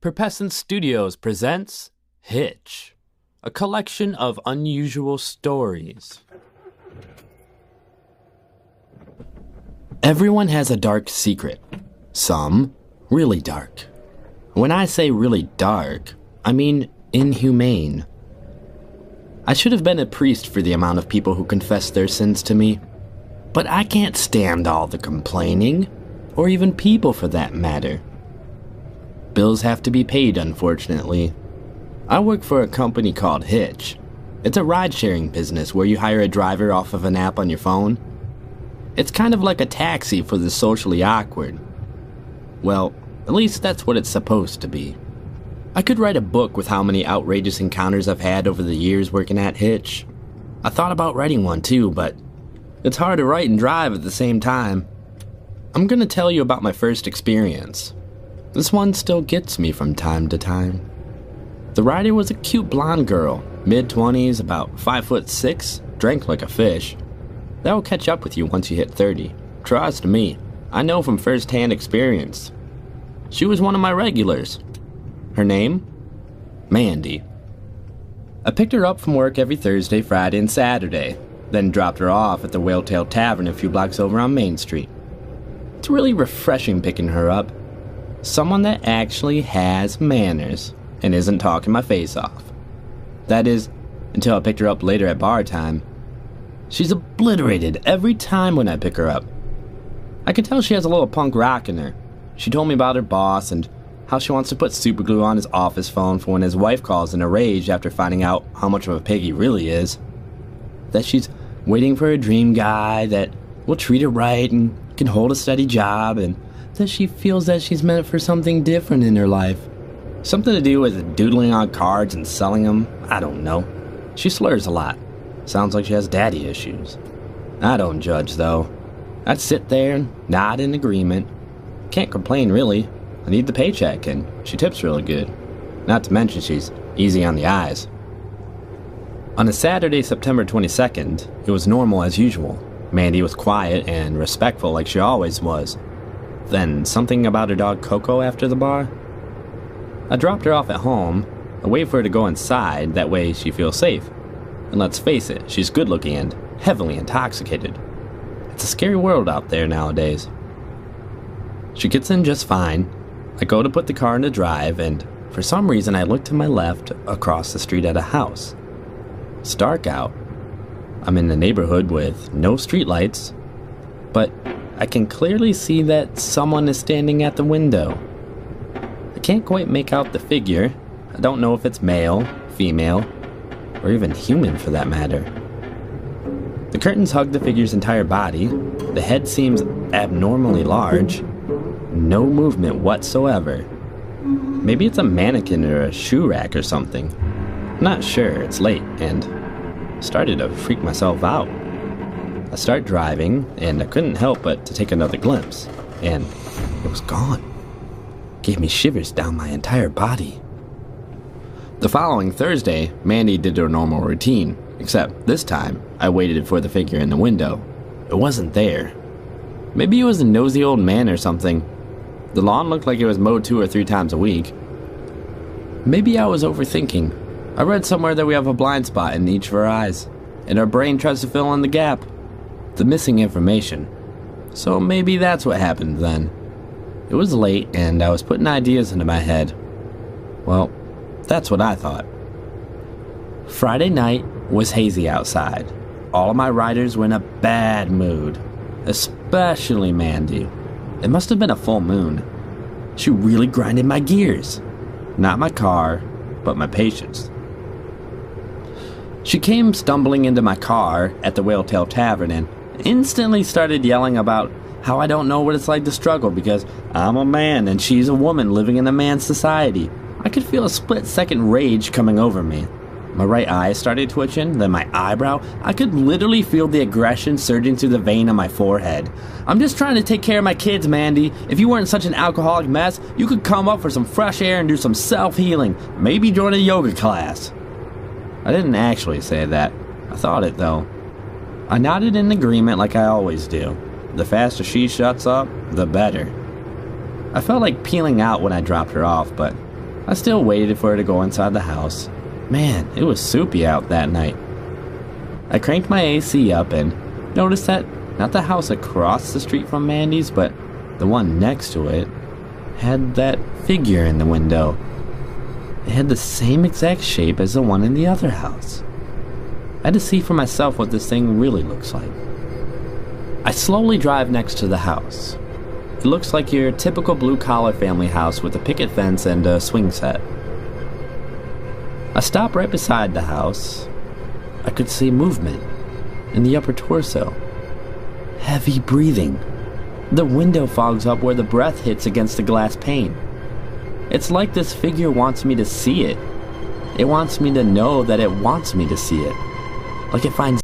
Perpessent Studios presents Hitch, a collection of unusual stories. Everyone has a dark secret. Some really dark. When I say really dark, I mean inhumane. I should have been a priest for the amount of people who confess their sins to me, but I can't stand all the complaining, or even people for that matter. Bills have to be paid, unfortunately. I work for a company called Hitch. It's a ride-sharing business where you hire a driver off of an app on your phone. It's kind of like a taxi for the socially awkward. Well, at least that's what it's supposed to be. I could write a book with how many outrageous encounters I've had over the years working at Hitch. I thought about writing one too, but it's hard to write and drive at the same time. I'm gonna tell you about my first experience. This one still gets me from time to time. The rider was a cute blonde girl, mid-20s, about 5'6", drank like a fish. That will catch up with you once you hit 30. Trust me, I know from first-hand experience. She was one of my regulars. Her name? Mandy. I picked her up from work every Thursday, Friday, and Saturday, then dropped her off at the Whaletail Tavern a few blocks over on Main Street. It's really refreshing picking her up. Someone that actually has manners and isn't talking my face off. That is, until I picked her up later at bar time. She's obliterated every time when I pick her up. I can tell she has a little punk rock in her. She told me about her boss and how she wants to put superglue on his office phone for when his wife calls in a rage after finding out how much of a pig he really is. That she's waiting for a dream guy that will treat her right and can hold a steady job, and that she feels that she's meant for something different in her life. Something to do with doodling on cards and selling them. I don't know. She slurs a lot. Sounds like she has daddy issues. I don't judge, though. I'd sit there and nod in agreement. Can't complain, really. I need the paycheck, and she tips really good. Not to mention she's easy on the eyes. On a Saturday, September 22nd, it was normal as usual. Mandy was quiet and respectful like she always was. Then something about her dog Coco after the bar. I dropped her off at home. I wait for her to go inside, that way she feels safe. And let's face it, she's good looking and heavily intoxicated. It's a scary world out there nowadays. She gets in just fine. I go to put the car in the drive, and for some reason I look to my left across the street at a house. It's dark out. I'm in the neighborhood with no streetlights, but I can clearly see that someone is standing at the window. I can't quite make out the figure. I don't know if it's male, female, or even human for that matter. The curtains hug the figure's entire body. The head seems abnormally large. No movement whatsoever. Maybe it's a mannequin or a shoe rack or something. Not sure, it's late, and started to freak myself out. I start driving, and I couldn't help but to take another glimpse, and it was gone. Gave me shivers down my entire body. The following Thursday, Mandy did her normal routine, except this time, I waited for the figure in the window. It wasn't there. Maybe it was a nosy old man or something. The lawn looked like it was mowed 2 or 3 times a week. Maybe I was overthinking. I read somewhere that we have a blind spot in each of our eyes, and our brain tries to fill in the gap. The missing information. So maybe that's what happened then. It was late, and I was putting ideas into my head. Well, that's what I thought. Friday night was hazy outside. All of my riders were in a bad mood. Especially Mandy. It must have been a full moon. She really grinded my gears. Not my car, but my patience. She came stumbling into my car at the Whaletail Tavern and instantly started yelling about how I don't know what it's like to struggle because I'm a man and she's a woman living in a man's society. I could feel a split-second rage coming over me. My right eye started twitching, then my eyebrow. I could literally feel the aggression surging through the vein on my forehead. I'm just trying to take care of my kids, Mandy. If you weren't such an alcoholic mess, you could come up for some fresh air and do some self-healing. Maybe join a yoga class. I didn't actually say that. I thought it, though. I nodded in agreement like I always do. The faster she shuts up, the better. I felt like peeling out when I dropped her off, but I still waited for her to go inside the house. Man, it was soupy out that night. I cranked my AC up and noticed that not the house across the street from Mandy's, but the one next to it, had that figure in the window. It had the same exact shape as the one in the other house. I had to see for myself what this thing really looks like. I slowly drive next to the house. It looks like your typical blue-collar family house with a picket fence and a swing set. I stop right beside the house. I could see movement in the upper torso. Heavy breathing. The window fogs up where the breath hits against the glass pane. It's like this figure wants me to see it. It wants me to know that it wants me to see it. Like it finds